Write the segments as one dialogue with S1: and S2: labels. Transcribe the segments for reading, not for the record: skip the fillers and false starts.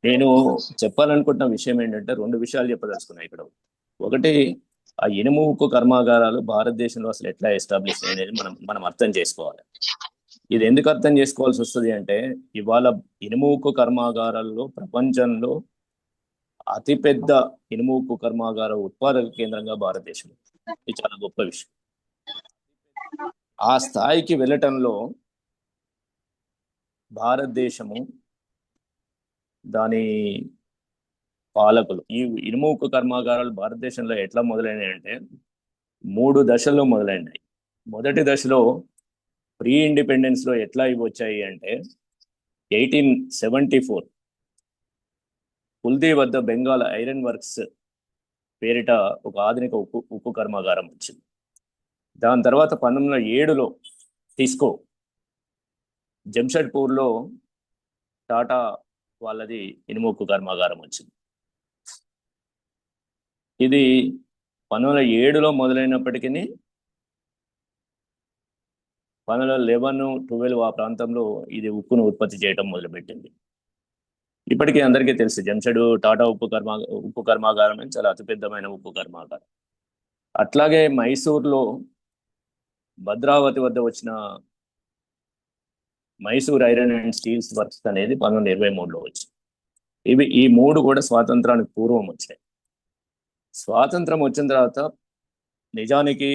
S1: నేను చెప్పాలనుకుంటున్న విషయం ఏంటంటే రెండు విషయాలు చెప్పదలుచుకున్నా ఇక్కడ. ఒకటి, ఆ ఇనుము ఉక్కు కర్మాగారాలు భారతదేశంలో అసలు ఎట్లా ఎస్టాబ్లిష్ అనేది మనం మనం అర్థం చేసుకోవాలి. ఇది ఎందుకు అర్థం చేసుకోవాల్సి వస్తుంది అంటే, ఇవాళ ఇనుము ఉక్కు కర్మాగారాల్లో ప్రపంచంలో అతిపెద్ద ఇనుము ఉక్కు కర్మాగార ఉత్పాదక కేంద్రంగా భారతదేశం. ఇది చాలా గొప్ప విషయం. ఆ స్థాయికి వెళ్ళటంలో భారతదేశము, దాని పాలకులు, ఈ ఇనుము ఉక్కు కర్మాగారాలు భారతదేశంలో ఎట్లా మొదలైనాయి అంటే 3 దశల్లో మొదలైనాయి. మొదటి దశలో ప్రీ ఇండిపెండెన్స్ లో ఎట్లా ఇవి వచ్చాయి అంటే 1874 కుల్దీ వద్ద బెంగాల్ ఐరన్ వర్క్స్ పేరిట ఒక ఆధునిక ఉక్కు కర్మాగారం వచ్చింది. దాని తర్వాత 1907లో టిస్కో జంషెడ్పూర్లో టాటా వాళ్ళది ఇనుము ఉక్కు కర్మాగారం వచ్చింది. ఇది 1907లో మొదలైనప్పటికీ 1911-12 ఆ ప్రాంతంలో ఇది ఉక్కును ఉత్పత్తి చేయడం మొదలుపెట్టింది. ఇప్పటికీ అందరికీ తెలుసు, జంషెడ్ టాటా ఉక్కు కర్మాగారం చాలా అతిపెద్దమైన ఉక్కు కర్మాగారం. అట్లాగే మైసూర్లో భద్రావతి వద్ద వచ్చిన Mysore iron and steels works అనేది 1923లో వచ్చింది. ఈ 3 కూడా స్వాతంత్రానికి పూర్వం వచ్చాయి. స్వాతంత్రం వచ్చిన తర్వాత నిజానికి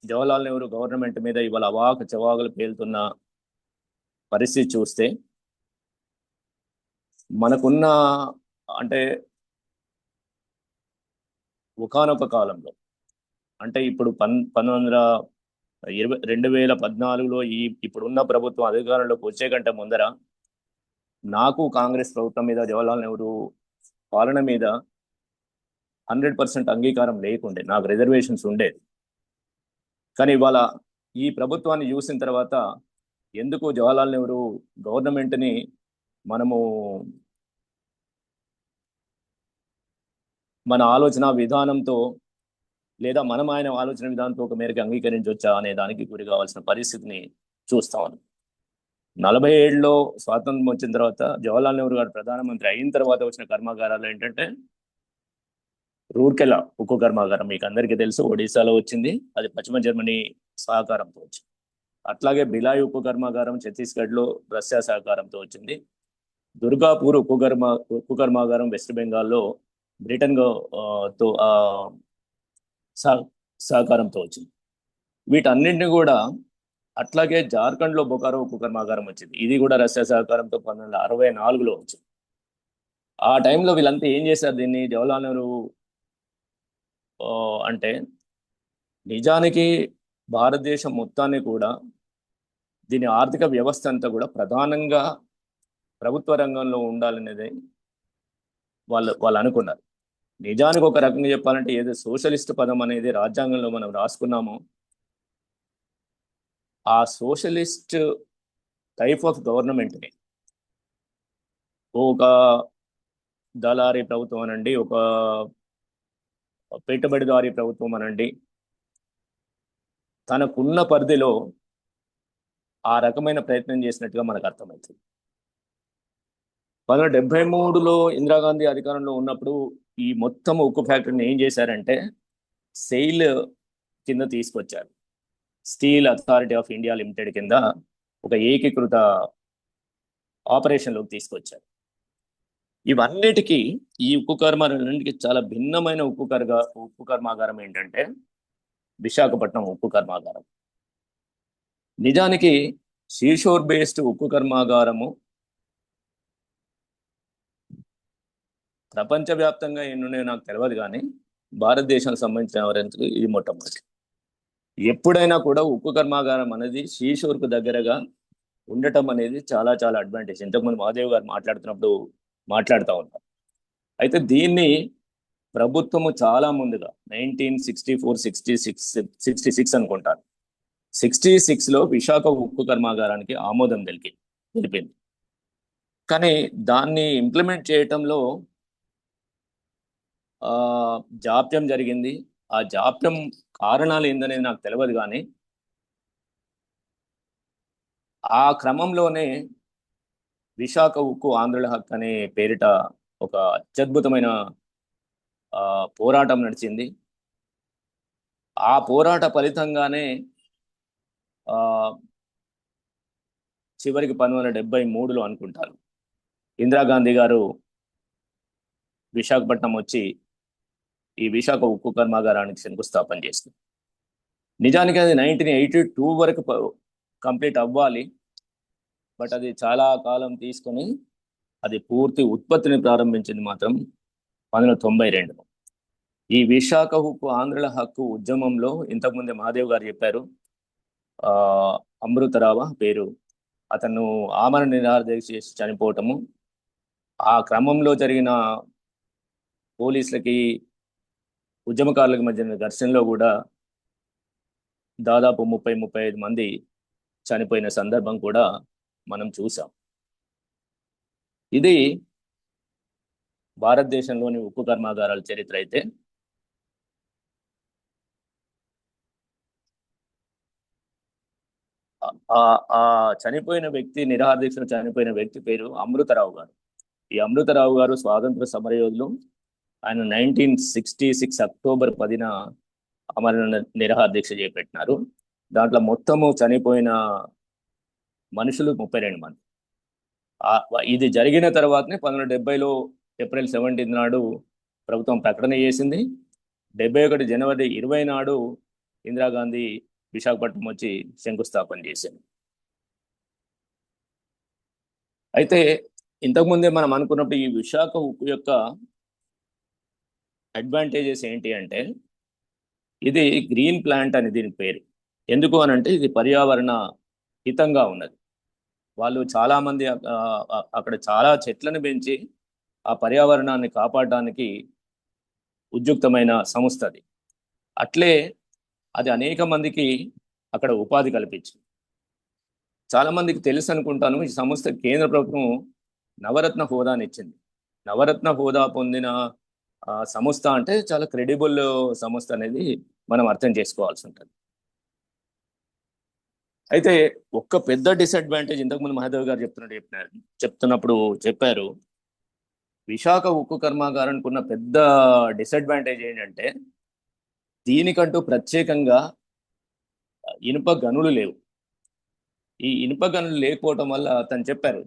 S1: జవహర్లాల్ నెహ్రూ గవర్నమెంట్ మీద ఇవాళ అవాక చవాకులు పేలుతున్న పరిస్థితి చూస్తే, మనకున్న అంటే ఒకానొక కాలంలో, అంటే ఇప్పుడు 2014లో ఇప్పుడున్న ప్రభుత్వం అధికారంలోకి వచ్చే కంటే ముందర నాకు కాంగ్రెస్ ప్రభుత్వం మీద, జవహర్లాల్ నెహ్రూ పాలన మీద 100% అంగీకారం లేకుండే, నాకు రిజర్వేషన్స్ ఉండేది. కానీ ఇవాళ ఈ ప్రభుత్వాన్ని చూసిన తర్వాత ఎందుకు జవహర్లాల్ నెహ్రూ గవర్నమెంట్ని మనము మన ఆలోచన విధానంతో, లేదా మనం ఆయన ఆలోచన విధానంతో ఒక మేరకు అంగీకరించవచ్చా అనే దానికి గురి కావాల్సిన పరిస్థితిని చూస్తామని. 47లో స్వాతంత్రం వచ్చిన తర్వాత జవహర్లాల్ నెహ్రూ గారు ప్రధానమంత్రి అయిన తర్వాత వచ్చిన కర్మాగారాలు ఏంటంటే, రూర్కెలా ఉక్కు కర్మాగారం మీకు అందరికీ తెలుసు, ఒడిశాలో వచ్చింది. అది పశ్చిమ జర్మనీ సహకారంతో వచ్చింది. అట్లాగే బిలాయ్ ఉక్కు కర్మాగారం ఛత్తీస్గఢ్లో రష్యా సహకారంతో వచ్చింది. దుర్గాపూర్ ఉక్కు కర్మాగారం వెస్ట్ బెంగాల్లో బ్రిటన్ తో సహకారంతో వచ్చింది. వీటన్నింటినీ కూడా, అట్లాగే జార్ఖండ్లో బొకారో ఉక్కు కర్మాగారం వచ్చింది. ఇది కూడా రష్యా సహకారంతో 1964లో వచ్చింది. ఆ టైంలో వీళ్ళంతా ఏం చేశారు దీన్ని, జవహర్లాల్ నెహ్రూ అంటే నిజానికి భారతదేశం మొత్తాన్ని కూడా, దీని ఆర్థిక వ్యవస్థ అంతా కూడా ప్రధానంగా ప్రభుత్వ రంగంలో ఉండాలనేది వాళ్ళు అనుకున్నారు. నిజానికి ఒక రకంగా చెప్పాలంటే, ఏదో సోషలిస్ట్ పదం అనేది రాజ్యాంగంలో మనం రాసుకున్నామో, ఆ సోషలిస్ట్ టైప్ ఆఫ్ గవర్నమెంట్ని ఒక దళారీ ప్రభుత్వం అనండి, ఒక పెట్టుబడిదారీ ప్రభుత్వం అనండి, తనకున్న పరిధిలో ఆ రకమైన ప్రయత్నం చేసినట్టుగా మనకు అర్థమవుతుంది. 1973లో ఇందిరాగాంధీ అధికారంలో ఉన్నప్పుడు ఈ మొత్తం ఉక్కు ఫ్యాక్టరీని ఏం చేశారంటే సెయిల్ కింద తీసుకొచ్చారు. Steel authority of India limited కింద ఒక ఏకీకృత ఆపరేషన్లోకి తీసుకొచ్చారు. ఇవన్నిటికీ, ఈ ఉక్కు కర్మాగారాలన్నిటికీ చాలా భిన్నమైన ఉక్కు కర్మాగారం ఏంటంటే విశాఖపట్నం ఉక్కు కర్మాగారం. నిజానికి సీషోర్ బేస్డ్ ఉక్కు కర్మాగారము ప్రపంచవ్యాప్తంగా ఎన్నున్నాయో నాకు తెలియదు, కానీ భారతదేశానికి సంబంధించిన ఇది మొట్టమొదటి. ఎప్పుడైనా కూడా ఉక్కు కర్మాగారం అనేది సీషోర్కు దగ్గరగా ఉండటం అనేది చాలా చాలా అడ్వాంటేజ్. ఇంతకుముందు మహాదేవ్ గారు మాట్లాడుతున్నప్పుడు మాట్లాడుతూ ఉన్నారు. అయితే దీన్ని ప్రభుత్వము చాలా ముందుగా 1964-66 అనుకుంటాను, 66లో విశాఖ ఉక్కు కర్మాగారానికి ఆమోదం తెలిపింది. కానీ దాన్ని ఇంప్లిమెంట్ చేయటంలో జాప్యం జరిగింది. ఆ జాప్యం కారణాలు ఏందనేది నాకు తెలియదు, కానీ ఆ క్రమంలోనే విశాఖ ఉక్కు ఆంధ్రుల హక్కు అనే పేరిట ఒక అత్యద్భుతమైన పోరాటం నడిచింది. ఆ పోరాట ఫలితంగానే ఆ చివరికి 1973లో అనుకుంటాను ఇందిరాగాంధీ గారు విశాఖపట్నం వచ్చి ఈ విశాఖ ఉక్కు కర్మాగారానికి శంకుస్థాపన చేస్తుంది. నిజానికి అది 1982 వరకు కంప్లీట్ అవ్వాలి, బట్ అది చాలా కాలం తీసుకొని అది పూర్తి ఉత్పత్తిని ప్రారంభించింది మాత్రం 1992. ఈ విశాఖ ఉక్కు ఆంధ్రుల హక్కు ఉద్యమంలో ఇంతకుముందే మహాదేవ్ గారు చెప్పారు, అమృతరావు పేరు, అతను ఆమరణ నిరాహార దీక్ష చేసి చనిపోవటము, ఆ క్రమంలో జరిగిన పోలీసులకి ఉద్యమకారులకు మధ్య ఘర్షణలో కూడా దాదాపు 30-35 మంది చనిపోయిన సందర్భం కూడా మనం చూసాం. ఇది భారతదేశంలోని ఉక్కు కర్మాగారాల చరిత్ర అయితే, ఆ చనిపోయిన వ్యక్తి, నిరాహార దీక్షలో చనిపోయిన వ్యక్తి పేరు అమృతరావు గారు. ఈ అమృతరావు గారు స్వాతంత్ర సమరయోధులు. ఆయన 1966 అక్టోబర్ 10న అమరణ నిరాహార దీక్ష చేపట్టినారు. దాంట్లో మొత్తము చనిపోయిన మనుషులు 32 మంది. ఇది జరిగిన తర్వాతనే 1970లో ఏప్రిల్ 17 నాడు ప్రభుత్వం ప్రకటన చేసింది. 71 జనవరి 20 నాడు ఇందిరాగాంధీ విశాఖపట్నం వచ్చి శంకుస్థాపన చేసింది. అయితే ఇంతకుముందే మనం అనుకున్నప్పుడు ఈ విశాఖ ఉక్కు యొక్క అడ్వాంటేజెస్ ఏంటి అంటే, ఇది గ్రీన్ ప్లాంట్ అని దీని పేరు. ఎందుకు అనంటే ఇది పర్యావరణ హితంగా ఉన్నది. వాళ్ళు చాలామంది అక్కడ చాలా చెట్లను పెంచి ఆ పర్యావరణాన్ని కాపాడడానికి ఉద్యుక్తమైన సంస్థ అది. అట్లే అది అనేక మందికి అక్కడ ఉపాధి కల్పించింది. చాలా మందికి తెలుసు అనుకుంటాను, ఈ సంస్థ కేంద్ర ప్రభుత్వం నవరత్న హోదాని ఇచ్చింది. నవరత్న హోదా పొందిన సంస్థ అంటే చాలా క్రెడిబుల్ సంస్థ అనేది మనం అర్థం చేసుకోవాల్సి ఉంటుంది. అయితే ఒక్క పెద్ద డిసడ్వాంటేజ్ ఇంతకుముందు మహాదేవ్ గారు చెప్తున్నప్పుడు చెప్పారు, విశాఖ ఉక్కు కర్మాగారానికి ఉన్న పెద్ద డిసడ్వాంటేజ్ ఏంటంటే దీనికంటూ ప్రత్యేకంగా ఇనుప గనులు లేవు. ఈ ఇనుప గనులు లేకపోవటం వల్ల తను చెప్పారు,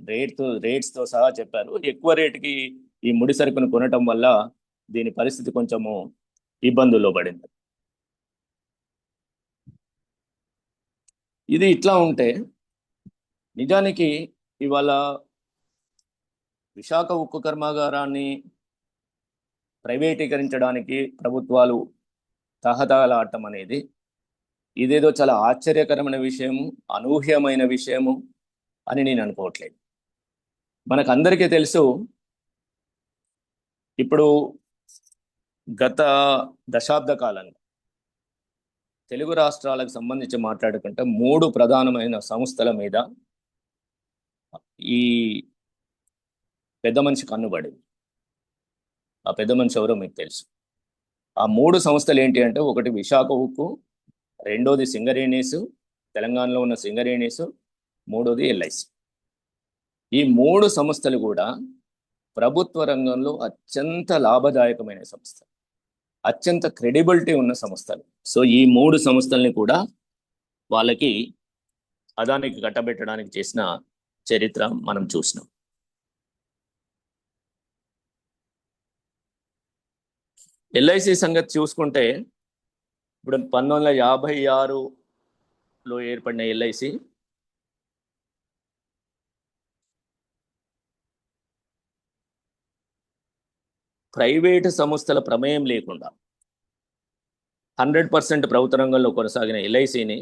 S1: రేట్స్తో సహా చెప్పారు, ఎక్కువ రేటుకి ఈ ముడి సరుకును కొనటం వల్ల దీని పరిస్థితి కొంచెము ఇబ్బందుల్లో పడింది. ఇది ఇట్లా ఉంటే నిజానికి ఇవాళ విశాఖ ఉక్కు కర్మాగారాన్ని ప్రైవేటీకరించడానికి ప్రభుత్వాలు తహతహలాడటం అనేది ఇదేదో చాలా ఆశ్చర్యకరమైన విషయము, అనూహ్యమైన విషయము అని నేను అనుకోవట్లేదు. మనకందరికీ తెలుసు, ఇప్పుడు గత దశాబ్ద కాలంలో తెలుగు రాష్ట్రాలకు సంబంధించి మాట్లాడుకుంటే 3 ప్రధానమైన సంస్థల మీద ఈ పెద్ద మనిషి కన్నుబడింది. ఆ పెద్ద మనిషి ఎవరో మీకు తెలుసు. ఆ 3 సంస్థలు ఏంటి అంటే, ఒకటి విశాఖ ఉక్కు, రెండోది సింగరేణీస్, తెలంగాణలో ఉన్న సింగరేణీస్, మూడోది ఎల్ఐసి. ఈ 3 సంస్థలు కూడా ప్రభుత్వ రంగంలో అత్యంత లాభదాయకమైన సంస్థ, అత్యంత క్రెడిబిలిటీ ఉన్న సంస్థలు. సో ఈ 3 సంస్థల్ని కూడా వాళ్ళకి అదానికి కట్టబెట్టడానికి చేసిన చరిత్ర మనం చూసినాం. ఎల్ఐసి సంగతి చూసుకుంటే, ఇప్పుడు 1956లో ఏర్పడిన ఎల్ఐసి ప్రైవేటు సంస్థల ప్రమేయం లేకుండా 100% ప్రభుత్వ రంగంలో కొనసాగిన ఎల్ఐసిని,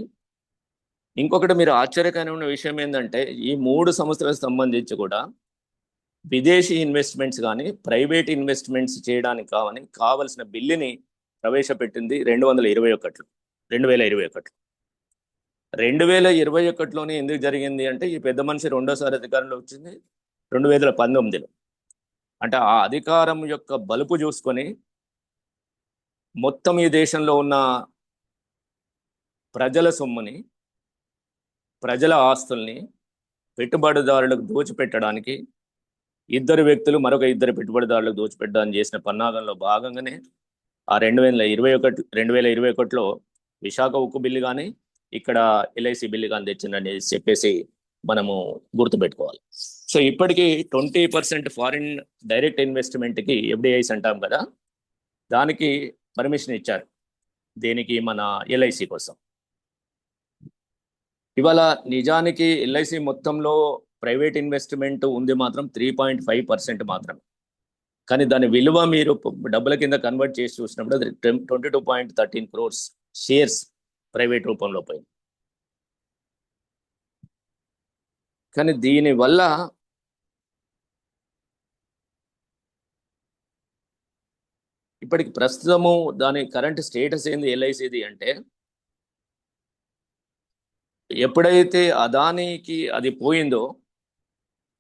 S1: ఇంకొకటి మీరు ఆశ్చర్యకరమైన విషయం ఏంటంటే, ఈ 3 సంస్థలకు సంబంధించి కూడా విదేశీ ఇన్వెస్ట్మెంట్స్ కానీ ప్రైవేట్ ఇన్వెస్ట్మెంట్స్ చేయడానికి కావలసిన బిల్లుని ప్రవేశపెట్టింది 2021. 2021లోనే ఎందుకు జరిగింది అంటే, ఈ పెద్ద మనిషి రెండోసారి అధికారంలో వచ్చింది 2019లో. అంటే ఆ అధికారం యొక్క బలుపు చూసుకొని మొత్తం ఈ దేశంలో ఉన్న ప్రజల సొమ్ముని, ప్రజల ఆస్తుల్ని పెట్టుబడిదారులకు దోచిపెట్టడానికి ఇద్దరు వ్యక్తులు మరొక ఇద్దరు పెట్టుబడిదారులకు దోచిపెట్టడానికి చేసిన పన్నాగంలో భాగంగానే ఆ 2021లో విశాఖ ఉక్కు బిల్లు కానీ ఇక్కడ ఎల్ఐసి బిల్లు కానీ తెచ్చిందని చెప్పేసి మనము గుర్తుపెట్టుకోవాలి. సో ఇప్పటికీ 20% ఫారిన్ డైరెక్ట్ ఇన్వెస్ట్మెంట్కి ఎఫ్డిఐస్ అంటాం కదా, దానికి పర్మిషన్ ఇచ్చారు. దేనికి? మన ఎల్ఐసి కోసం. ఇవాళ నిజానికి ఎల్ఐసి మొత్తంలో ప్రైవేట్ ఇన్వెస్ట్మెంట్ ఉంది మాత్రం 3.5% మాత్రమే. కానీ దాని విలువ మీరు డబ్బుల కింద కన్వర్ట్ చేసి చూసినప్పుడు అది 22.13 crores షేర్స్ ప్రైవేట్ రూపంలో పోయింది. కానీ దీనివల్ల ఇప్పటికి ప్రస్తుతము దాని కరెంట్ స్టేటస్ ఏంది ఎల్ఐసిది అంటే, ఎప్పుడైతే అదానికి అది పోయిందో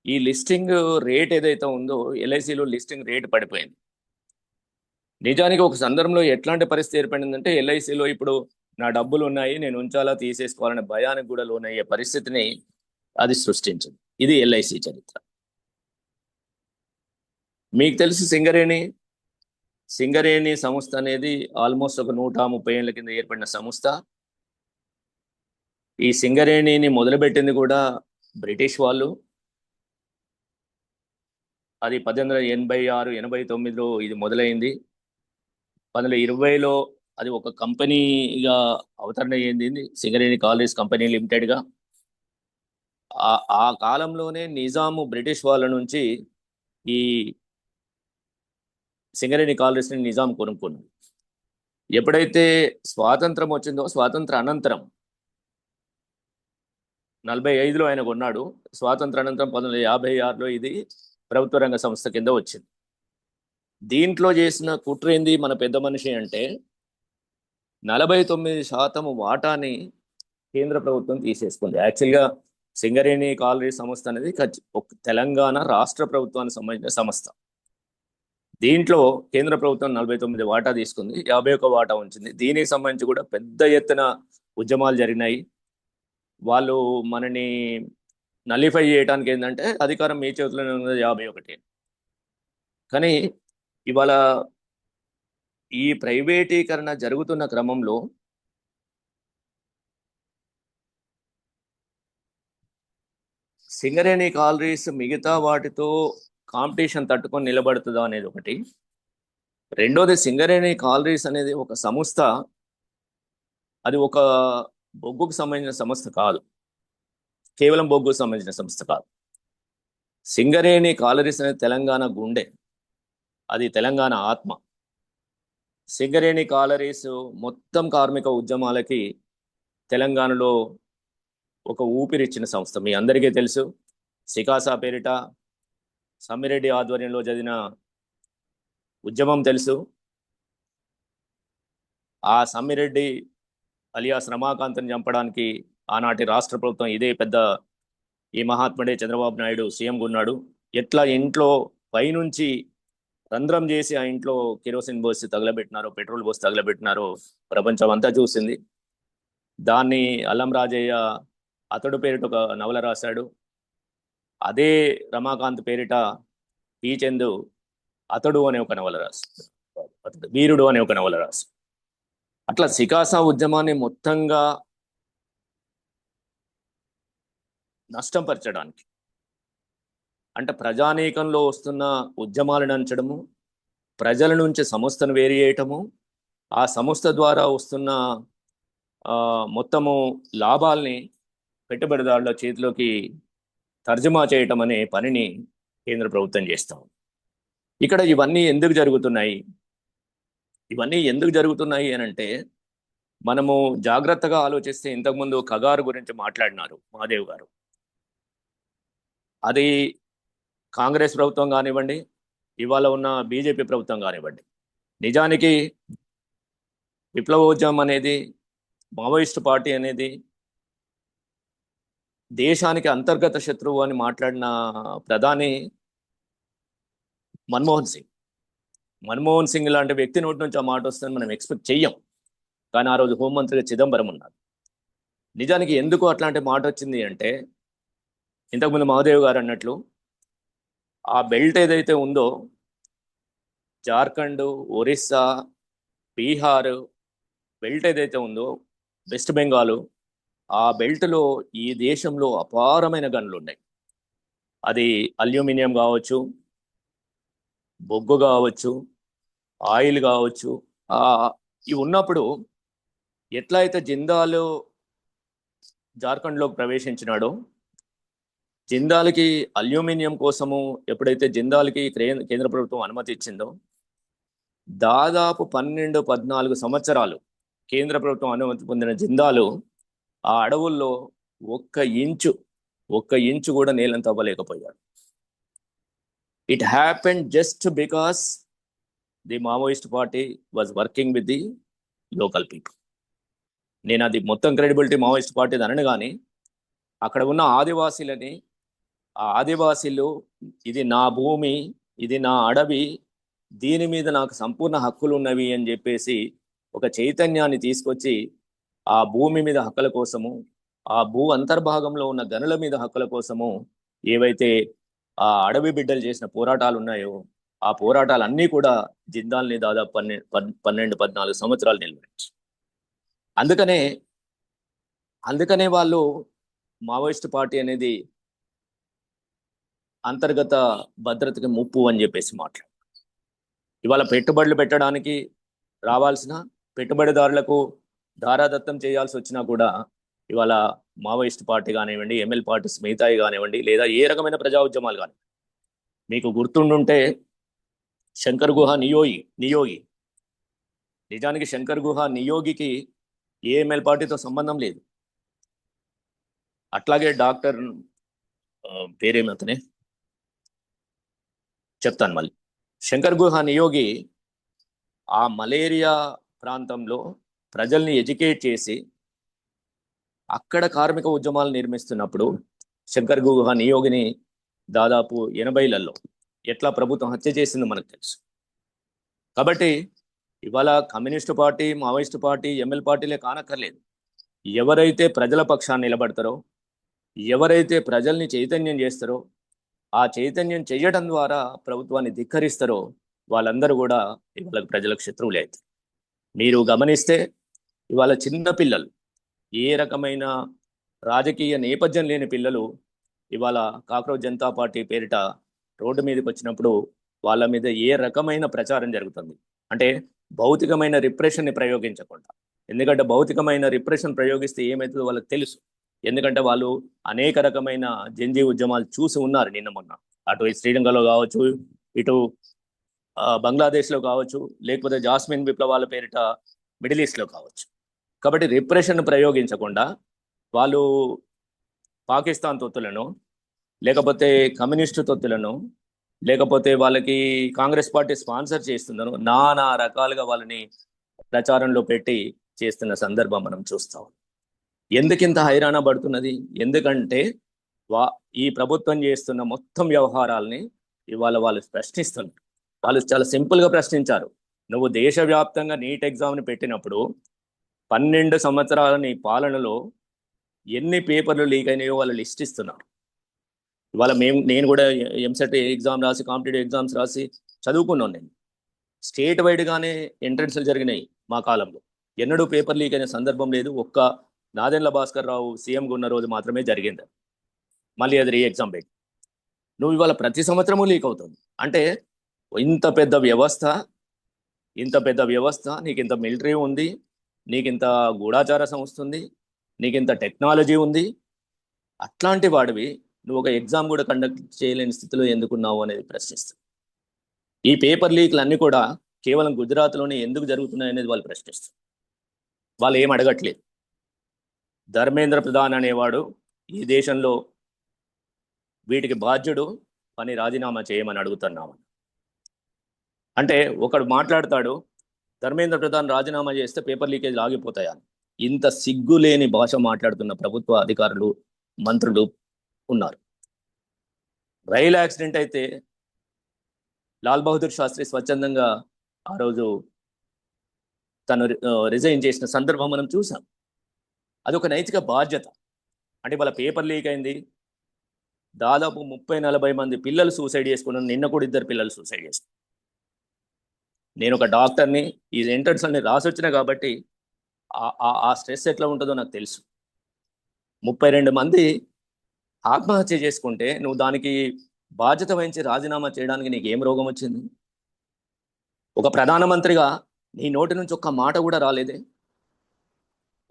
S1: ఈ లిస్టింగ్ రేట్ ఏదైతే ఉందో ఎల్ఐసిలో లిస్టింగ్ రేట్ పడిపోయింది. నిజానికి ఒక సందర్భంలో ఎట్లాంటి పరిస్థితి ఏర్పడిందంటే ఎల్ఐసిలో ఇప్పుడు నా డబ్బులు ఉన్నాయి, నేను ఉంచాలా తీసేసుకోవాలనే భయానికి కూడా లోనయ్యే పరిస్థితిని అది సృష్టించింది. ఇది ఎల్ఐసి చరిత్ర. మీకు తెలుసు సింగరేణి సంస్థ అనేది ఆల్మోస్ట్ ఒక 130 ఏళ్ళ కింద ఏర్పడిన సంస్థ. ఈ సింగరేణిని మొదలుపెట్టింది కూడా బ్రిటిష్ వాళ్ళు. అది 1886-89లో ఇది మొదలైంది. 1920లో అది ఒక కంపెనీగా అవతరణ అయ్యింది, సింగరేణి కాలరీస్ కంపెనీ లిమిటెడ్గా. ఆ కాలంలోనే నిజాము బ్రిటిష్ వాళ్ళ నుంచి ఈ సింగరేణి కాలరీస్ని నిజాం కొనుక్కున్నాడు. ఎప్పుడైతే స్వాతంత్రం వచ్చిందో స్వాతంత్ర అనంతరం 1945లో ఆయన కొన్నాడు. స్వాతంత్ర అనంతరం 1956లో ఇది ప్రభుత్వ రంగ సంస్థ కింద వచ్చింది. దీంట్లో చేసిన కుట్రేంది మన పెద్ద మనిషి అంటే 49% వాటాని కేంద్ర ప్రభుత్వం తీసేసుకుంది. యాక్చువల్గా సింగరేణి కాలరీ సంస్థ అనేది తెలంగాణ రాష్ట్ర ప్రభుత్వానికి సంబంధించిన సంస్థ. దీంట్లో కేంద్ర ప్రభుత్వం 49 వాటా తీసుకుంది, 51 వాటా ఉంచింది. దీనికి సంబంధించి కూడా పెద్ద ఎత్తున ఉద్యమాలు జరిగినాయి. వాళ్ళు మనని నలిఫై చేయడానికి ఏంటంటే అధికారం మీ చేతిలోనే ఉన్నది 51. కానీ ఇవాళ ఈ ప్రైవేటీకరణ జరుగుతున్న క్రమంలో సింగరేణి కాలరీస్ మిగతా వాటితో కాంపిటీషన్ తట్టుకొని నిలబడుతుందా అనేది ఒకటి. రెండోది, సింగరేణి కాలరీస్ అనేది ఒక సంస్థ, అది ఒక బొగ్గుకు సంబంధించిన సంస్థ కాదు, కేవలం బొగ్గుకు సంబంధించిన సంస్థ కాదు. సింగరేణి కాలరీస్ అనేది తెలంగాణ గుండె, అది తెలంగాణ ఆత్మ. సింగరేణి కాలరీస్ మొత్తం కార్మిక ఉద్యమాలకి తెలంగాణలో ఒక ఊపిరిచ్చిన సంస్థ. మీ అందరికీ తెలుసు, సికాసా పేరిట సమ్మిరెడ్డి ఆధ్వర్యంలో జరిగిన ఉద్యమం తెలుసు. ఆ సమ్మిరెడ్డి అలియాస్ రమాకాంత్ని చంపడానికి ఆనాటి రాష్ట్ర ప్రభుత్వం, ఇదే పెద్ద ఈ మహాత్ముడే చంద్రబాబు నాయుడు సీఎంగా ఉన్నాడు, ఎట్లా ఇంట్లో పైనుంచి రంధ్రం చేసి ఆ ఇంట్లో కెరోసిన్ పోసి తగలబెట్టినారో, పెట్రోల్ పోసి తగలబెట్టినారో ప్రపంచం అంతా చూసింది. దాన్ని అల్లం రాజయ్య అతడు పేరిట ఒక నవల రాశాడు. అదే రమాకాంత్ పేరిట పి చందు అతడు అనే ఒక నవల రాశాడు, వీరుడు అనే ఒక నవల రాశాడు. అట్లా సికాసా ఉద్యమాన్ని మొత్తంగా నష్టం పరచడానికి, అంటే ప్రజానీకంలో వస్తున్న ఉద్యమాలను అంచడము, ప్రజల నుంచి సంస్థను వేరు చేయటము, ఆ సంస్థ ద్వారా వస్తున్న మొత్తము లాభాల్ని పెట్టుబడిదారుల చేతిలోకి తర్జుమా చేయటం అనే పనిని కేంద్ర ప్రభుత్వం చేస్తాం. ఇక్కడ ఇవన్నీ ఎందుకు జరుగుతున్నాయి? ఇవన్నీ ఎందుకు జరుగుతున్నాయి అని అంటే, మనము జాగ్రత్తగా ఆలోచిస్తే, ఇంతకుముందు కగారు గురించి మాట్లాడినారు మహాదేవ్ గారు. అది కాంగ్రెస్ ప్రభుత్వం కానివ్వండి, ఇవాళ ఉన్న బీజేపీ ప్రభుత్వం కానివ్వండి, నిజానికి విప్లవోద్యమం అనేది, మావోయిస్టు పార్టీ అనేది దేశానికి అంతర్గత శత్రువు అని మాట్లాడిన ప్రధాని మన్మోహన్ సింగ్ లాంటి వ్యక్తి నోటి నుంచి ఆ మాట వస్తుందని మనం ఎక్స్పెక్ట్ చెయ్యం. కానీ ఆ రోజు హోంమంత్రిగా చిదంబరం ఉన్నారు. నిజానికి ఎందుకు అట్లాంటి మాట వచ్చింది అంటే, ఇంతకుముందు మహదేవ్ గారు అన్నట్లు ఆ బెల్ట్ ఏదైతే ఉందో జార్ఖండ్, ఒరిస్సా, బీహార్ బెల్ట్ ఏదైతే ఉందో, వెస్ట్ బెంగాల్, ఆ బెల్ట్లో ఈ దేశంలో అపారమైన గనులు ఉన్నాయి. అది అల్యూమినియం కావచ్చు, బొగ్గు కావచ్చు, ఆయిల్ కావచ్చు. ఇవి ఉన్నప్పుడు ఎట్లా అయితే జిందాల్ జార్ఖండ్లోకి ప్రవేశించినాడో, జిందాల్కి అల్యూమినియం కోసము ఎప్పుడైతే జిందాల్కి కేంద్ర ప్రభుత్వం అనుమతి ఇచ్చిందో, దాదాపు 12-14 సంవత్సరాలు కేంద్ర ప్రభుత్వం అనుమతి పొందిన జిందాలు ఆ అడవుల్లో ఒక్క ఇంచు కూడా నేలంత అవ్వలేకపోయాడు. It happened just because the Maoist party was working with the local people. నేను అది మొత్తం క్రెడిబిలిటీ మావోయిస్ట్ పార్టీ అనను, కానీ అక్కడ ఉన్న ఆదివాసీలని, ఆ ఆదివాసీలు ఇది నా భూమి, ఇది నా అడవి, దీని మీద నాకు సంపూర్ణ హక్కులు ఉన్నవి అని చెప్పేసి ఒక చైతన్యాన్ని తీసుకొచ్చి ఆ భూమి మీద హక్కుల కోసము, ఆ భూ అంతర్భాగంలో ఉన్న గనుల మీద హక్కుల కోసము ఏవైతే ఆ అడవి బిడ్డలు చేసిన పోరాటాలు ఉన్నాయో, ఆ పోరాటాలన్నీ కూడా జిందాల్ని దాదాపు 12-14 సంవత్సరాలు నిలబెట్టారు. అందుకనే వాళ్ళు మావోయిస్ట్ పార్టీ అనేది అంతర్గత భద్రతకి ముప్పు అని చెప్పేసి మాట్లాడు. ఇవాళ పెట్టుబడులు పెట్టడానికి రావాల్సిన పెట్టుబడిదారులకు ధారాదత్తం చేయాల్సి వచ్చినా కూడా ఇవాళ మావోయిస్ట్ పార్టీ కానివ్వండి, ఎంఎల్ పార్టీస్ మిగతాయి కానివ్వండి, లేదా ఏ రకమైన ప్రజా ఉద్యమాలు కానీ, మీకు గుర్తుండుంటే శంకర్ గుహ నియోగి నిజానికి శంకర్ గుహ నియోగికి ఏ ఎంఎల్ పార్టీతో సంబంధం లేదు. అట్లాగే డాక్టర్ పేరేమతనే చెప్తాను మళ్ళీ. శంకర్ గుహ నియోగి ఆ మలేరియా ప్రాంతంలో ప్రజల్ని ఎడ్యుకేట్ చేసి అక్కడ కార్మిక ఉద్యమాలు నిర్మిస్తున్నప్పుడు శంకర్ గుహ నియోగిని దాదాపు 80లలో ఎట్లా ప్రభుత్వం హత్య చేసిందో మనకు తెలుసు. కాబట్టి ఇవాళ communist party, Maoist party, ML పార్టీలే కానక్కర్లేదు. ఎవరైతే ప్రజల పక్షాన్ని నిలబడతారో, ఎవరైతే ప్రజల్ని చైతన్యం చేస్తారో, ఆ చైతన్యం చేయడం ద్వారా ప్రభుత్వాన్ని ధిక్కరిస్తారో వాళ్ళందరూ కూడా ఇవాళ ప్రజలకు శత్రువులే అవుతారు. మీరు గమనిస్తే ఇవాళ చిన్న పిల్లలు, ఏ రకమైన రాజకీయ నేపథ్యం లేని పిల్లలు ఇవాళ కాక్రోచ్ జనతా పార్టీ పేరిట రోడ్డు మీదకి వచ్చినప్పుడు వాళ్ళ మీద ఏ రకమైన ప్రచారం జరుగుతుంది అంటే భౌతికమైన రిప్రెషన్ని ప్రయోగించకుండా. ఎందుకంటే భౌతికమైన రిప్రెషన్ ప్రయోగిస్తే ఏమవుతుందో వాళ్ళకి తెలుసు. ఎందుకంటే వాళ్ళు అనేక రకమైన జంజీ ఉద్యమాలు చూసి ఉన్నారు నిన్న మొన్న. అటు శ్రీలంకలో కావచ్చు, ఇటు బంగ్లాదేశ్లో కావచ్చు, లేకపోతే జాస్మిన్ విప్లవాల పేరిట మిడిల్ ఈస్ట్లో కావచ్చు. కాబట్టి రిప్రెషన్ ప్రయోగించకుండా వాళ్ళు పాకిస్తాన్ తొత్తులను, లేకపోతే కమ్యూనిస్టు తొత్తులను, లేకపోతే వాళ్ళకి కాంగ్రెస్ పార్టీ స్పాన్సర్ చేస్తుందను నానా రకాలుగా వాళ్ళని ప్రచారంలో పెట్టి చేస్తున్న సందర్భం మనం చూస్తాం. ఎందుకింత హైరాణ పడుతున్నది? ఎందుకంటే ఈ ప్రభుత్వం చేస్తున్న మొత్తం వ్యవహారాలని ఇవాళ వాళ్ళు ప్రశ్నిస్తున్నారు. వాళ్ళు చాలా సింపుల్గా ప్రశ్నించారు. నువ్వు దేశవ్యాప్తంగా నీట్ ఎగ్జామ్ని పెట్టినప్పుడు 12 సంవత్సరాల నీ పాలనలో ఎన్ని పేపర్లు లీక్ అయినాయో వాళ్ళు లిస్ట్ ఇస్తున్నారు. ఇవాళ నేను కూడా ఎంసెట్ ఎగ్జామ్ రాసి, కాంపిటేటివ్ ఎగ్జామ్స్ రాసి చదువుకున్నాను. నేను స్టేట్ వైడ్గానే ఎంట్రన్స్లు జరిగినాయి మా కాలంలో. ఎన్నడూ పేపర్ లీక్ అయిన సందర్భం లేదు. ఒక్క నాదెండ్ల భాస్కర్ రావు సీఎంగా ఉన్న రోజు మాత్రమే జరిగింది. మళ్ళీ అది రీ ఎగ్జామ్ పెట్టి నువ్వు ఇవాళ ప్రతి సంవత్సరము లీక్ అవుతుంది అంటే ఇంత పెద్ద వ్యవస్థ, నీకు ఇంత మిలిటరీ ఉంది, నీకు ఇంత గూఢాచార సంస్థ ఉంది, నీకు ఇంత టెక్నాలజీ ఉంది. అట్లాంటి వాడివి నువ్వు ఒక ఎగ్జామ్ కూడా కండక్ట్ చేయలేని స్థితిలో ఎందుకున్నావు అనేది ప్రశ్నిస్తారు. ఈ పేపర్ లీక్లు అన్నీ కూడా కేవలం గుజరాత్లోనే ఎందుకు జరుగుతున్నాయి అనేది వాళ్ళు ప్రశ్నిస్తారు. వాళ్ళు ఏం అడగట్లేదు. ధర్మేంద్ర ప్రధాన్ అనేవాడు ఈ దేశంలో వీటికి బాధ్యుడు, పని రాజీనామా చేయమని అడుగుతున్నాము అంటే ఒకడు మాట్లాడతాడు, ధర్మేంద్ర ప్రధాన్ రాజీనామా చేస్తే పేపర్ లీకేజ్ ఆగిపోతాయా? ఇంత సిగ్గులేని భాష మాట్లాడుతున్న ప్రభుత్వ అధికారులు, మంత్రులు ఉన్నారు. రైలు యాక్సిడెంట్ అయితే లాల్ బహదూర్ శాస్త్రి స్వచ్ఛందంగా ఆ రోజు తను రిజైన్ చేసిన సందర్భం మనం చూసాం. అది ఒక నైతిక బాధ్యత. అంటే వాళ్ళ పేపర్ లీక్ అయింది, దాదాపు 30-40 మంది పిల్లలు సూసైడ్ చేసుకున్నారు. నిన్న కూడా 2 పిల్లలు సూసైడ్ చేసుకున్నారు. నేను ఒక డాక్టర్ని, ఈ ఎంట్రన్స్ అన్ని రాసి వచ్చినా కాబట్టి ఆ స్ట్రెస్ ఎట్లా ఉంటుందో నాకు తెలుసు. 32 మంది ఆత్మహత్య చేసుకుంటే నువ్వు దానికి బాధ్యత వహించి రాజీనామా చేయడానికి నీకు ఏం రోగం వచ్చింది? ఒక ప్రధానమంత్రిగా నీ నోటి నుంచి ఒక్క మాట కూడా రాలేదే.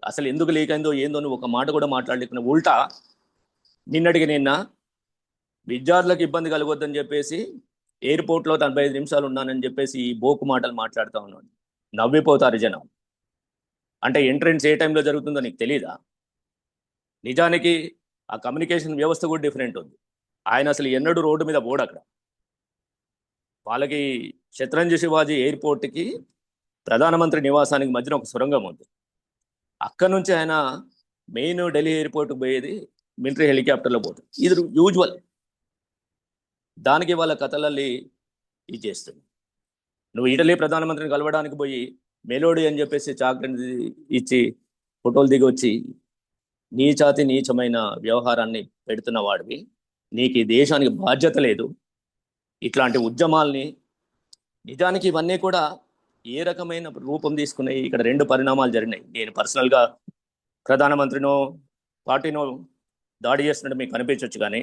S1: అసలు ఎందుకు లీక్ అయిందో ఏందో నువ్వు ఒక మాట కూడా మాట్లాడలేకున్నా, ఉల్టా నిన్నటికి నిన్న విద్యార్థులకు ఇబ్బంది కలగొద్దని చెప్పేసి ఎయిర్పోర్ట్లో 45 నిమిషాలు ఉన్నానని చెప్పేసి ఈ బోకు మాటలు మాట్లాడుతూ ఉన్నాడు. నవ్విపోతారు జనం. అంటే ఎంట్రెన్స్ ఏ టైంలో జరుగుతుందో నీకు తెలీదా? నిజానికి ఆ కమ్యూనికేషన్ వ్యవస్థ కూడా డిఫరెంట్ ఉంది. ఆయన అసలు ఎన్నడూ రోడ్డు మీద పోడు. అక్కడ వాళ్ళకి శత్రంజి శివాజీ ఎయిర్పోర్ట్కి ప్రధానమంత్రి నివాసానికి మధ్యన ఒక సొరంగం ఉంది. అక్కడ నుంచి ఆయన మెయిన్ ఢిల్లీ ఎయిర్పోర్ట్కి పోయేది మిలిటరీ హెలికాప్టర్లో పోతుంది. ఇది యూజువల్. దానికి వాళ్ళ కథలల్లి ఇది చేస్తుంది. నువ్వు ఇటలీ ప్రధానమంత్రిని కలవడానికి పోయి మెలోడీ అని చెప్పేసి చాక్లెట్ ఇచ్చి ఫోటోలు దిగి వచ్చి నీచాతి నీచమైన వ్యవహారాన్ని పెడుతున్న వాడివి. నీకు ఈ దేశానికి బాధ్యత లేదు. ఇట్లాంటి ఉద్యమాల్ని నిజానికి ఇవన్నీ కూడా ఏ రకమైన రూపం తీసుకున్నాయి? ఇక్కడ 2 పరిణామాలు జరిగినాయి. నేను పర్సనల్గా ప్రధానమంత్రినో పార్టీనో దాడి చేస్తున్నట్టు మీకు కనిపించవచ్చు, కానీ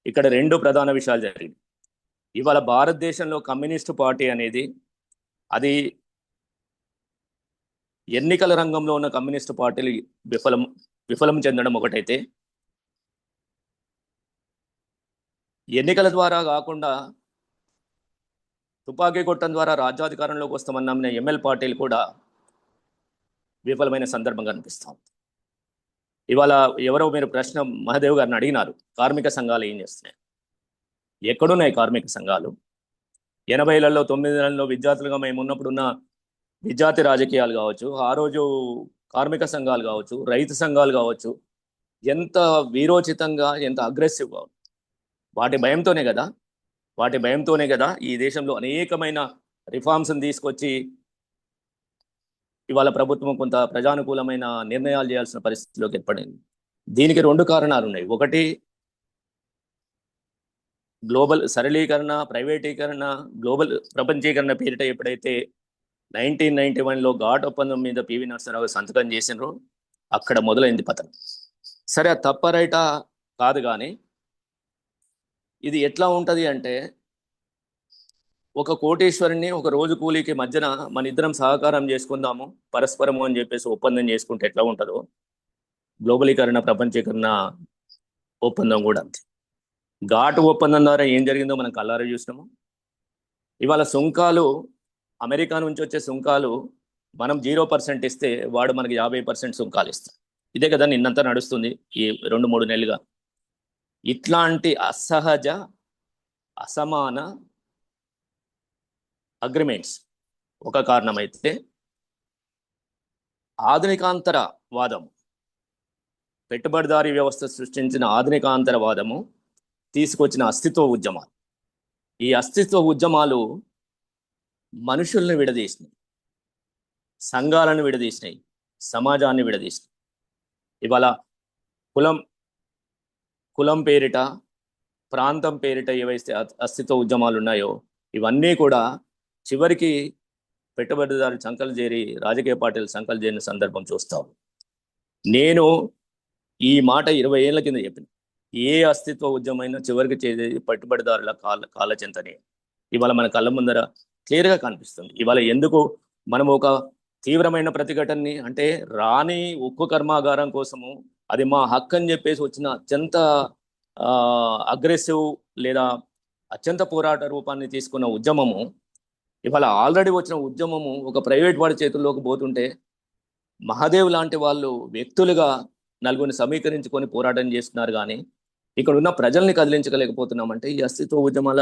S1: ఇక్కడ 2 ప్రధాన విషయాలు జరిగినాయి. ఇవాళ భారతదేశంలో కమ్యూనిస్టు పార్టీ అనేది అది ఎన్నికల రంగంలో ఉన్న కమ్యూనిస్టు పార్టీలు విఫలం చెందడం ఒకటైతే, ఎన్నికల ద్వారా కాకుండా తుపాకీ కొట్టడం ద్వారా రాజ్యాధికారంలోకి వస్తామన్న నమ్మిన ఎంఎల్ పార్టీలు కూడా విఫలమైన సందర్భం కనిపిస్తాం. ఇవాళ ఎవరో మీరు ప్రశ్న మహదేవ్ గారిని అడిగినారు, కార్మిక సంఘాలు ఏం చేస్తున్నాయి? ఎక్కడున్నాయి కార్మిక సంఘాలు? 80లలో 90లలో విద్యార్థులుగా మేము ఉన్నప్పుడు ఉన్న విద్యార్థి రాజకీయాలు కావచ్చు, ఆ రోజు కార్మిక సంఘాలు కావచ్చు, రైతు సంఘాలు కావచ్చు, ఎంత వీరోచితంగా, ఎంత అగ్రెసివ్గా వాటి భయంతోనే కదా ఈ దేశంలో అనేకమైన రిఫార్మ్స్ని తీసుకొచ్చి ఇవాళ ప్రభుత్వం కొంత ప్రజానుకూలమైన నిర్ణయాలు చేయాల్సిన పరిస్థితిలోకి ఏర్పడింది. దీనికి 2 కారణాలు ఉన్నాయి. ఒకటి గ్లోబల్ సరళీకరణ, ప్రైవేటీకరణ, గ్లోబల్ ప్రపంచీకరణ పేరిట ఎప్పుడైతే 1991లో ఘాట్ ఒప్పందం మీద పివి నరసింహరావు సంతకం చేసినారో అక్కడ మొదలైంది పతనం. సరే, అది తప్ప రైటా కాదు, కానీ ఇది ఎట్లా ఉంటుంది అంటే, ఒక కోటీశ్వరుని ఒక రోజు కూలీకి మధ్యన మన ఇద్దరం సహకారం చేసుకుందాము పరస్పరము అని చెప్పేసి ఒప్పందం చేసుకుంటే ఎట్లా ఉంటుందో, గ్లోబలీకరణ ప్రపంచీకరణ ఒప్పందం కూడా అంతే. ఘాటు ఒప్పందం ద్వారా ఏం జరిగిందో మనం కళ్ళారా చూసినాము. ఇవాళ సుంకాలు, అమెరికా నుంచి వచ్చే సుంకాలు మనం 0% ఇస్తే వాడు మనకి 50% సుంకాలు ఇస్తాడు. ఇదే కదా నిన్నంతా నడుస్తుంది ఈ 2-3 నెలలుగా. ఇట్లాంటి అసహజ, అసమాన అగ్రిమెంట్స్ ఒక కారణమైతే, ఆధునికాంతరవాదము, పెట్టుబడిదారీ వ్యవస్థ సృష్టించిన ఆధునికాంతరవాదము తీసుకొచ్చిన అస్తిత్వ ఉద్యమాలు, ఈ అస్తిత్వ ఉద్యమాలు మనుషుల్ని విడదీసినాయి, సంఘాలను విడదీసినాయి, సమాజాన్ని విడదీసినాయి. ఇవాళ కులం పేరిట, ప్రాంతం పేరిట ఏవైతే అస్తిత్వ ఉద్యమాలు ఉన్నాయో ఇవన్నీ కూడా చివరికి పెట్టుబడిదారులు సంకలు చేరి రాజకీయ పార్టీలు సంకలు చేరిన సందర్భం చూస్తాం. నేను ఈ మాట 20 ఏళ్ల కింద చెప్పిన, ఏ అస్తిత్వ ఉద్యమైనా చివరికి చేసేది పెట్టుబడిదారుల కాళ్ళ చెంతనే. ఇవాళ మన కళ్ళ ముందర క్లియర్గా కనిపిస్తుంది. ఇవాళ ఎందుకు మనం ఒక తీవ్రమైన ప్రతిఘటనని, అంటే రాని ఉక్కు కర్మాగారం కోసము అది మా హక్కు అని చెప్పేసి వచ్చిన అత్యంత అగ్రెసివ్ లేదా అత్యంత పోరాట రూపాన్ని తీసుకున్న ఉద్యమము, ఇవాళ ఆల్రెడీ వచ్చిన ఉద్యమము ఒక ప్రైవేట్ వాడి చేతుల్లోకి పోతుంటే మహాదేవ్ లాంటి వాళ్ళు వ్యక్తులుగా నలుగురిని సమీకరించుకొని పోరాటం చేస్తున్నారు, కానీ ఇక్కడ ఉన్న ప్రజల్ని కదిలించలేకపోతున్నామంటే ఈ అస్తిత్వ ఉద్యమాల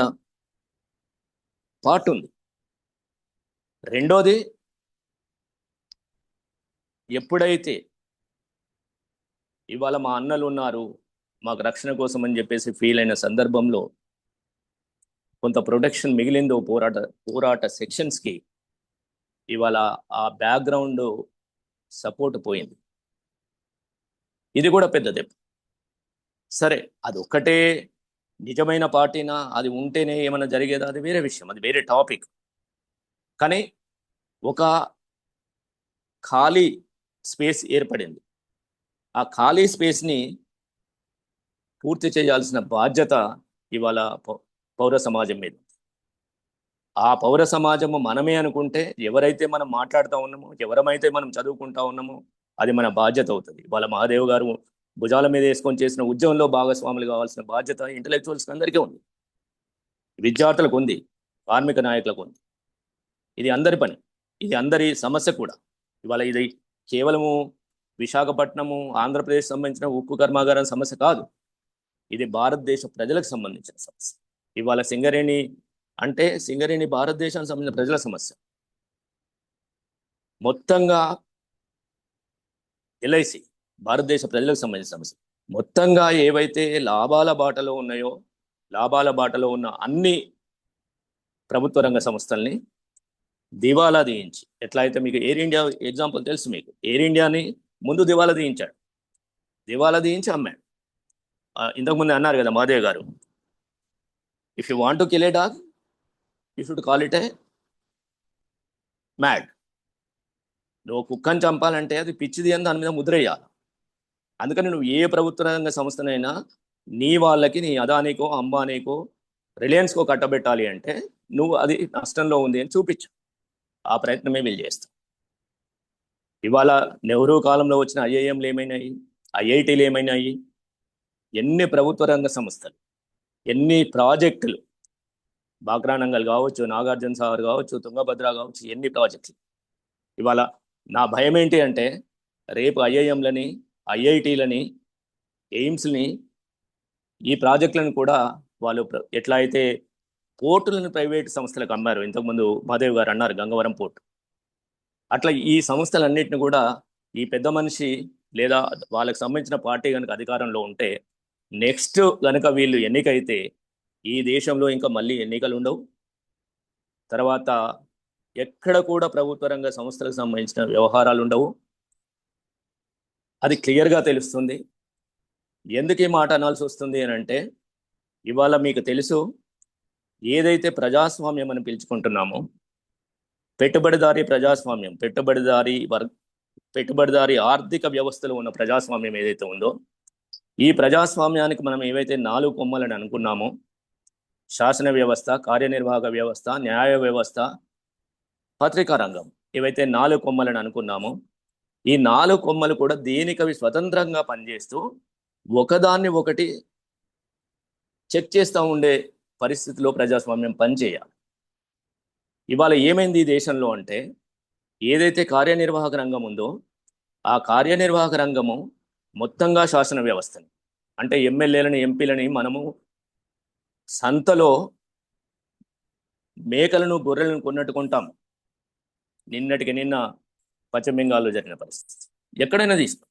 S1: పార్ట్ ఉంది. రెండోది, ఎప్పుడైతే ఇవాళ మా అన్నలు ఉన్నారు మాకు రక్షణ కోసం అని చెప్పేసి ఫీల్ అయిన సందర్భంలో కొంత ప్రొటెక్షన్ మిగిలిందో పోరాట సెక్షన్స్కి, ఇవాళ ఆ బ్యాక్గ్రౌండ్ సపోర్ట్ పోయింది. ఇది కూడా పెద్ద దెబ్బ. సరే, అది ఒక్కటే నిజమైన పార్టీనా, అది ఉంటేనే ఏమైనా జరిగేదా, అది వేరే విషయం, అది వేరే టాపిక్. కానీ ఒక ఖాళీ స్పేస్ ఏర్పడింది. ఆ ఖాళీ స్పేస్ని పూర్తి చేయాల్సిన బాధ్యత ఇవాళ పౌర సమాజం మీద. ఆ పౌర సమాజము మనమే అనుకుంటే, ఎవరైతే మనం మాట్లాడుతూ ఉన్నామో, ఎవరమైతే మనం చదువుకుంటా ఉన్నామో, అది మన బాధ్యత అవుతుంది. వాళ్ళ మహాదేవ్ గారు భుజాల మీద వేసుకొని చేసిన ఉద్యమంలో భాగస్వాములు కావాల్సిన బాధ్యత ఇంటలెక్చువల్స్ అందరికీ ఉంది, విద్యార్థులకు ఉంది, కార్మిక నాయకులకు ఉంది. ఇది అందరి పని, ఇది అందరి సమస్య కూడా. ఇవాళ ఇది కేవలము విశాఖపట్నము, ఆంధ్రప్రదేశ్ సంబంధించిన ఉక్కు కర్మాగారం సమస్య కాదు, ఇది భారతదేశ ప్రజలకు సంబంధించిన సమస్య. ఇవాళ సింగరేణి అంటే సింగరేణి భారతదేశానికి సంబంధించిన ప్రజల సమస్య. మొత్తంగా ఎల్ఐసి భారతదేశ ప్రజలకు సంబంధించిన సమస్య. మొత్తంగా ఏవైతే లాభాల బాటలో ఉన్నాయో, లాభాల బాటలో ఉన్న అన్ని ప్రభుత్వ రంగ సంస్థల్ని దివాలా తీయించి, ఎట్లా అయితే మీకు ఎయిర్ ఇండియా ఎగ్జాంపుల్ తెలుసు, మీకు ఎయిర్ ఇండియాని ముందు దివాలా తీయించాడు, దివాలా తీయించి అమ్మాడు. ఇంతకుముందు అన్నారు కదా మాదేవ్ గారు, if you want to kill A dog you should call it A mad. నువ్వు కుక్కని చంపాలంటే అది పిచ్చిది అని దాని మీద ముద్రేయాలి. అందుకని నువ్వు ఏ ప్రభుత్వ రంగ సంస్థనైనా నీ వాళ్ళకి, నీ అదానికో, అంబానీకో, రిలయన్స్కో కట్టబెట్టాలి అంటే నువ్వు అది నష్టంలో ఉంది అని చూపించు. ఆ ప్రయత్నమే వీళ్ళు చేస్తాం. ఇవాళ నెహ్రూ కాలంలో వచ్చిన ఐఐఎంలు ఏమైనాయి, ఐఐటీలు ఏమైనాయి, ఎన్ని ప్రభుత్వ రంగ సంస్థలు, ఎన్ని ప్రాజెక్టులు, బాక్రానంగల్ కావచ్చు, నాగార్జున సాగర్ కావచ్చు, తుంగభద్ర కావచ్చు, ఎన్ని ప్రాజెక్టులు. ఇవాళ నా భయం ఏంటి అంటే, రేపు ఐఐఎంలని, ఐఐటీలని, ఎయిమ్స్ని, ఈ ప్రాజెక్టులను కూడా వాళ్ళు ఎట్లా అయితే పోర్టులను ప్రైవేట్ సంస్థలకు అమ్మారు, ఇంతకుముందు మాదేవ్ గారు అన్నారు గంగవరం పోర్టు, అట్లా ఈ సంస్థలన్నింటిని కూడా ఈ పెద్ద మనిషి లేదా వాళ్ళకి సంబంధించిన పార్టీ కనుక అధికారంలో ఉంటే, నెక్స్ట్ కనుక వీళ్ళు ఎన్నికైతే ఈ దేశంలో ఇంకా మళ్ళీ ఎన్నికలు ఉండవు. తర్వాత ఎక్కడ కూడా ప్రభుత్వ రంగ సంస్థలకు సంబంధించిన వ్యవహారాలు ఉండవు. అది క్లియర్గా తెలుస్తుంది. ఎందుకు ఈ మాట అనాల్సి వస్తుంది అని అంటే, ఇవాళ మీకు తెలుసు, ఏదైతే ప్రజాస్వామ్యం అని పిలుచుకుంటున్నామో, పెట్టుబడిదారీ ప్రజాస్వామ్యం, పెట్టుబడిదారీ ఆర్థిక వ్యవస్థలో ఉన్న ప్రజాస్వామ్యం ఏదైతే ఉందో, ఈ ప్రజాస్వామ్యానికి మనం ఏవైతే 4 కొమ్మలని అనుకున్నామో, శాసన వ్యవస్థ, కార్యనిర్వాహక వ్యవస్థ, న్యాయ వ్యవస్థ, పత్రికా రంగం, ఏవైతే 4 కొమ్మలని అనుకున్నామో, ఈ 4 కొమ్మలు కూడా దేనికవి స్వతంత్రంగా పనిచేస్తూ ఒకదాన్ని ఒకటి చెక్ చేస్తూ ఉండే పరిస్థితిలో ప్రజాస్వామ్యం పనిచేయాలి. ఇవాళ ఏమైంది ఈ దేశంలో అంటే, ఏదైతే కార్యనిర్వాహక రంగం ఉందో ఆ కార్యనిర్వాహక రంగము మొత్తంగా శాసన వ్యవస్థని, అంటే ఎమ్మెల్యేలని, ఎంపీలని మనము సంతలో మేకలను, గొర్రెలను కొన్నట్టు కొంటాం. నిన్నటికి నిన్న పశ్చిమ బెంగాల్లో జరిగిన పరిస్థితి ఎక్కడైనా తీసుకో.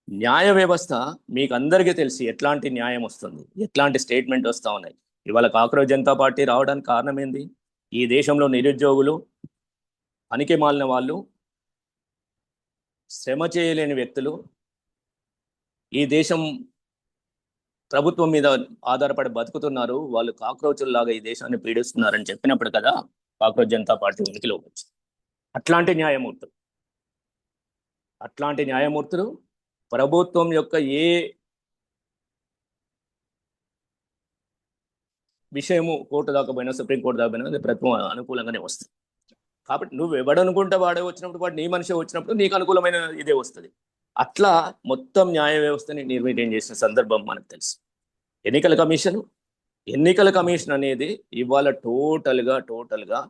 S1: న్యాయ వ్యవస్థ మీకు అందరికీ తెలిసి ఎట్లాంటి న్యాయం వస్తుంది, ఎట్లాంటి స్టేట్మెంట్ వస్తూ ఉన్నాయి. ఇవాళ కాక్రోచ్ జనతా పార్టీ రావడానికి కారణం ఏంది? ఈ దేశంలో నిరుద్యోగులు, పనికి మాలిన వాళ్ళు, శ్రమ చేయలేని వ్యక్తులు ఈ దేశం ప్రభుత్వం మీద ఆధారపడి బతుకుతున్నారు, వాళ్ళు కాక్రోచుల్లాగా ఈ దేశాన్ని పీడిస్తున్నారని చెప్పినప్పుడు కదా కాక్రోచ్ జనతా పార్టీ ఉనికిలోకి వచ్చింది. అట్లాంటి న్యాయమూర్తులు ప్రభుత్వం యొక్క ఏ విషయము కోర్టు దాకా పోయినా, సుప్రీంకోర్టు దాకా పోయినా ప్రభుత్వం అనుకూలంగానే వస్తుంది. కాబట్టి నువ్వు ఎవడనుకుంటే వాడే వచ్చినప్పుడు, వాడు నీ మనిషి వచ్చినప్పుడు నీకు అనుకూలమైన ఇదే వస్తుంది. అట్లా మొత్తం న్యాయ వ్యవస్థని నిర్వీర్యం చేసిన సందర్భం మనకు తెలుసు. ఎన్నికల కమిషన్ అనేది ఇవాళ టోటల్గా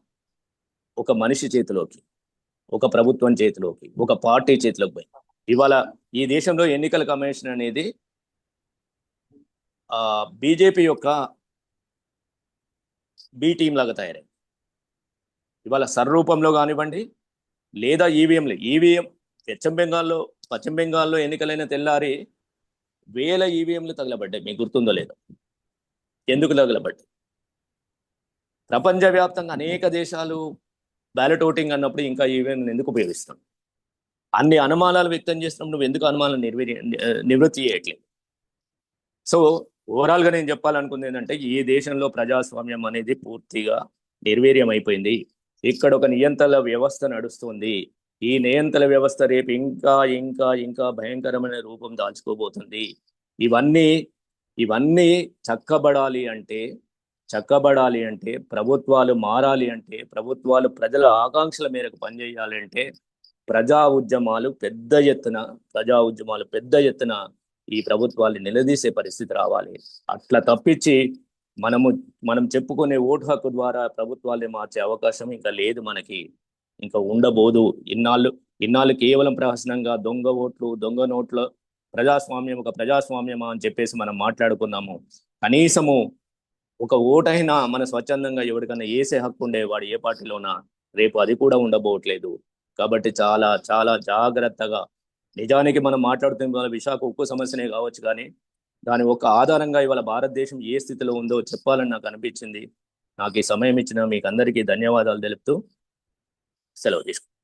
S1: ఒక మనిషి చేతిలోకి, ఒక ప్రభుత్వం చేతిలోకి, ఒక పార్టీ చేతిలోకి పోయి, ఇవాళ ఈ దేశంలో ఎన్నికల కమిషన్ అనేది బీజేపీ యొక్క బి టీం లాగా తయారైంది. ఇవాళ సర్రూపంలో కానివ్వండి, లేదా ఈవీఎం పశ్చిమ బెంగాల్లో ఎన్నికలైన తెల్లారి 1000 ఈవీఎంలు తగలబడ్డాయి. మీకు గుర్తుందో లేదో? ఎందుకు తగలబడ్డాయి? ప్రపంచవ్యాప్తంగా అనేక దేశాలు బ్యాలెట్ ఓటింగ్ అన్నప్పుడు ఇంకా ఈవీఎం ఎందుకు ఉపయోగిస్తాం? అన్ని అనుమానాలు వ్యక్తం చేసినప్పుడు నువ్వు ఎందుకు అనుమానాలు నివృత్తి చేయట్లేదు? సో ఓవరాల్ గా నేను చెప్పాలనుకుంది ఏంటంటే, ఈ దేశంలో ప్రజాస్వామ్యం అనేది పూర్తిగా నిర్వీర్యం అయిపోయింది. ఇక్కడ ఒక నియంత్రణ వ్యవస్థ నడుస్తుంది. ఈ నియంత్రణ వ్యవస్థ రేపు ఇంకా ఇంకా ఇంకా భయంకరమైన రూపం దాల్చుకోబోతుంది. ఇవన్నీ ఇవన్నీ చక్కబడాలి అంటే ప్రభుత్వాలు మారాలి అంటే, ప్రభుత్వాలు ప్రజల ఆకాంక్షల మేరకు పనిచేయాలి అంటే ప్రజా ఉద్యమాలు పెద్ద ఎత్తున ఈ ప్రభుత్వాన్ని నిలదీసే పరిస్థితి రావాలి. అట్లా తప్పించి మనం చెప్పుకునే ఓటు హక్కు ద్వారా ప్రభుత్వాన్ని మార్చే అవకాశం ఇంకా లేదు, మనకి ఇంకా ఉండబోదు. ఇన్నాళ్ళు కేవలం ప్రహసనంగా దొంగ ఓట్లు, దొంగ నోట్లు, ప్రజాస్వామ్యమా అని చెప్పేసి మనం మాట్లాడుకున్నాము. కనీసము ఒక ఓటైనా మన స్వచ్ఛందంగా ఎవరికైనా వేసే హక్కు ఉండేవాడు ఏ పార్టీలోనా, రేపు అది కూడా ఉండబోట్లేదు. కాబట్టి చాలా చాలా జాగ్రత్తగా, నిజానికి మనం మాట్లాడుతున్న విశాఖ ఉక్కు సమస్యనే కావచ్చు, కానీ దాని ఒక ఆధారంగా ఇవాళ భారతదేశం ఏ స్థితిలో ఉందో చెప్పాలని నాకు అనిపించింది. నాకు ఈ సమయం ఇచ్చిన మీకు అందరికీ ధన్యవాదాలు తెలుపుతూ సెలవు తీసుకుంటాను.